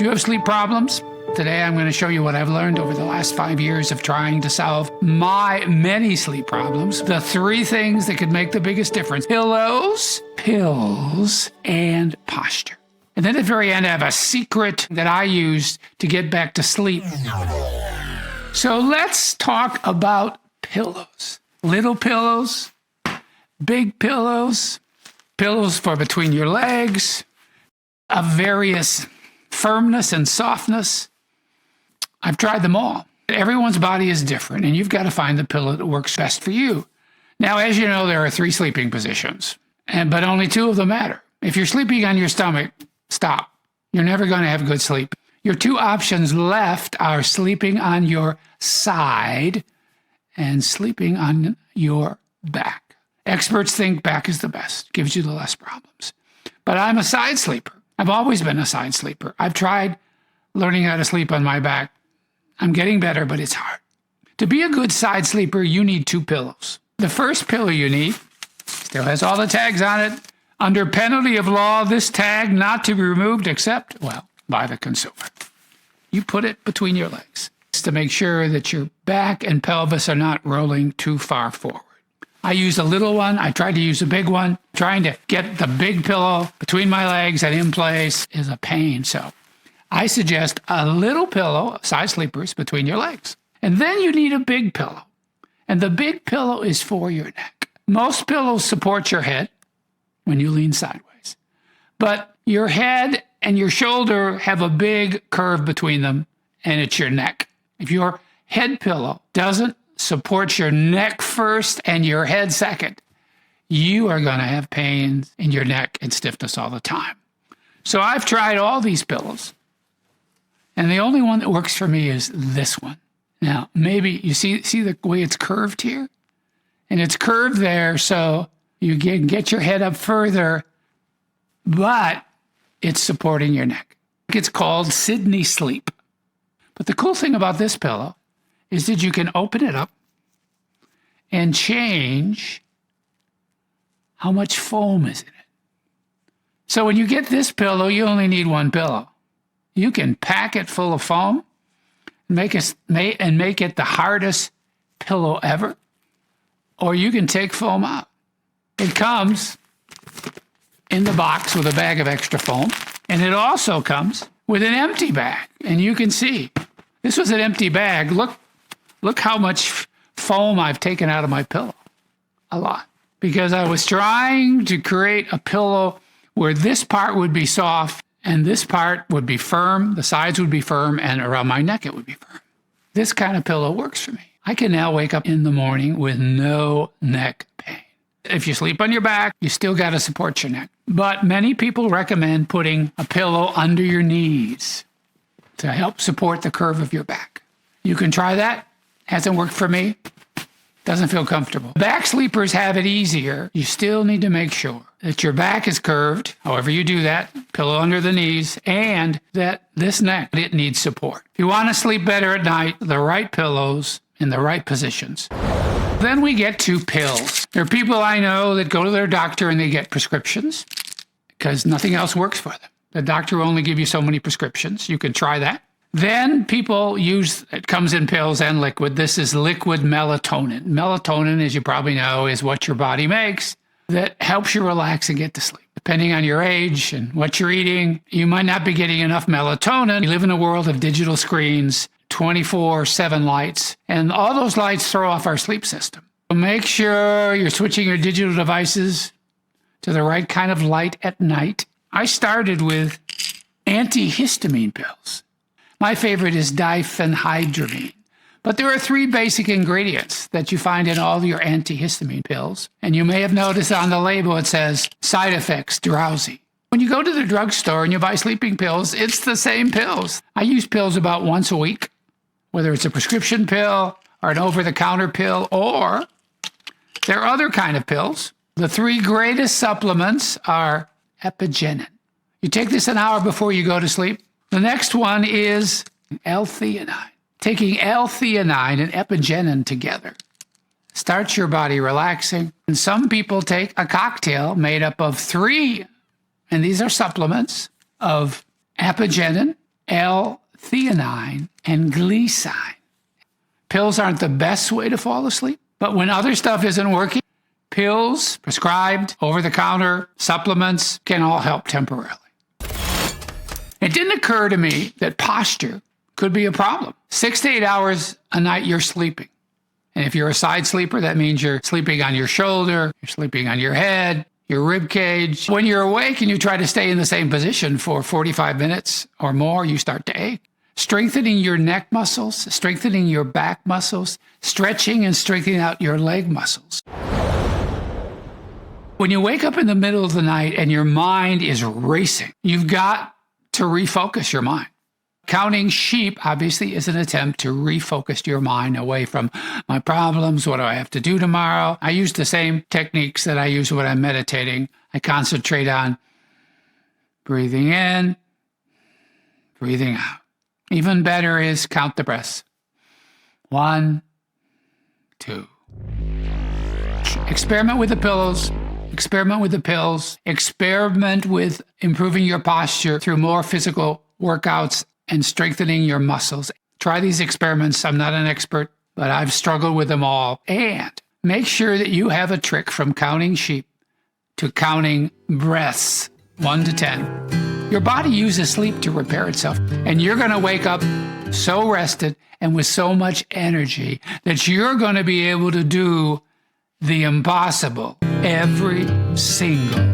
Do you have sleep problems? Today I'm going to show you what I've learned over the last 5 years of trying to solve my many sleep problems. The 3 things that could make the biggest difference: pillows, pills, and posture. And then at the very end, I have a secret that I used to get back to sleep. So let's talk about pillows. Little pillows, big pillows, pillows for between your legs, of various firmness and softness. I've tried them all. Everyone's body is different, and you've got to find the pillow that works best for you. Now, as you know, there are 3 sleeping positions, but only 2 of them matter. If you're sleeping on your stomach, stop. You're never going to have good sleep. Your 2 options left are sleeping on your side and sleeping on your back. Experts think back is the best, gives you the less problems. But I'm a side sleeper. I've always been a side sleeper. I've tried learning how to sleep on my back. I'm getting better, but it's hard. To be a good side sleeper, you need 2 pillows. The first pillow you need still has all the tags on it. Under penalty of law, this tag not to be removed except, well, by the consumer. You put it between your legs to make sure that your back and pelvis are not rolling too far forward. I use a little one. I tried to use a big one. Trying to get the big pillow between my legs and in place is a pain. So I suggest a little pillow, side sleepers, between your legs. And then you need a big pillow. And the big pillow is for your neck. Most pillows support your head when you lean sideways. But your head and your shoulder have a big curve between them, and it's your neck. If your head pillow doesn't support your neck first and your head second, you are going to have pains in your neck and stiffness all the time. So I've tried all these pillows, and the only one that works for me is this one. Now, maybe you see the way it's curved here? And it's curved there so you can get your head up further, but it's supporting your neck. It's called Sydney Sleep. But the cool thing about this pillow is that you can open it up and change how much foam is in it. So when you get this pillow, you only need 1 pillow. You can pack it full of foam and make it the hardest pillow ever, or you can take foam out. It comes in the box with a bag of extra foam, and it also comes with an empty bag. And you can see, this was an empty bag. Look how much foam I've taken out of my pillow. A lot. Because I was trying to create a pillow where this part would be soft and this part would be firm, the sides would be firm, and around my neck it would be firm. This kind of pillow works for me. I can now wake up in the morning with no neck pain. If you sleep on your back, you still got to support your neck. But many people recommend putting a pillow under your knees to help support the curve of your back. You can try that. Hasn't worked for me. Doesn't feel comfortable. Back sleepers have it easier. You still need to make sure that your back is curved, however you do that, pillow under the knees, and that this neck, it needs support. If you want to sleep better at night, the right pillows in the right positions. Then we get to pills. There are people I know that go to their doctor and they get prescriptions because nothing else works for them. The doctor will only give you so many prescriptions. You can try that. Then people use, it comes in pills and liquid. This is liquid melatonin. Melatonin, as you probably know, is what your body makes that helps you relax and get to sleep. Depending on your age and what you're eating, you might not be getting enough melatonin. We live in a world of digital screens, 24/7 lights, and all those lights throw off our sleep system. So make sure you're switching your digital devices to the right kind of light at night. I started with antihistamine pills. My favorite is diphenhydramine. But there are 3 basic ingredients that you find in all your antihistamine pills. And you may have noticed on the label it says side effects, drowsy. When you go to the drugstore and you buy sleeping pills, it's the same pills. I use pills about once a week, whether it's a prescription pill or an over-the-counter pill, or there are other kind of pills. The 3 greatest supplements are Epigenin. You take this an hour before you go to sleep. The next one is L-theanine. Taking L-theanine and Epigenin together starts your body relaxing. And some people take a cocktail made up of 3, and these are supplements, of Epigenin, L-theanine and glycine. Pills aren't the best way to fall asleep, but when other stuff isn't working, pills, prescribed, over-the-counter, supplements can all help temporarily. It didn't occur to me that posture could be a problem. 6 to 8 hours a night you're sleeping. And if you're a side sleeper, that means you're sleeping on your shoulder, you're sleeping on your head, your rib cage. When you're awake and you try to stay in the same position for 45 minutes or more, you start to ache. Strengthening your neck muscles, strengthening your back muscles, stretching and strengthening out your leg muscles. When you wake up in the middle of the night and your mind is racing, you've got to refocus your mind. Counting sheep, obviously, is an attempt to refocus your mind away from my problems. What do I have to do tomorrow? I use the same techniques that I use when I'm meditating. I concentrate on breathing in, breathing out. Even better is count the breaths. 1, 2. Experiment with the pillows. Experiment with the pills. Experiment with improving your posture through more physical workouts and strengthening your muscles. Try these experiments. I'm not an expert, but I've struggled with them all. And make sure that you have a trick from counting sheep to counting breaths, 1 to 10. Your body uses sleep to repair itself, and you're going to wake up so rested and with so much energy that you're going to be able to do the impossible every single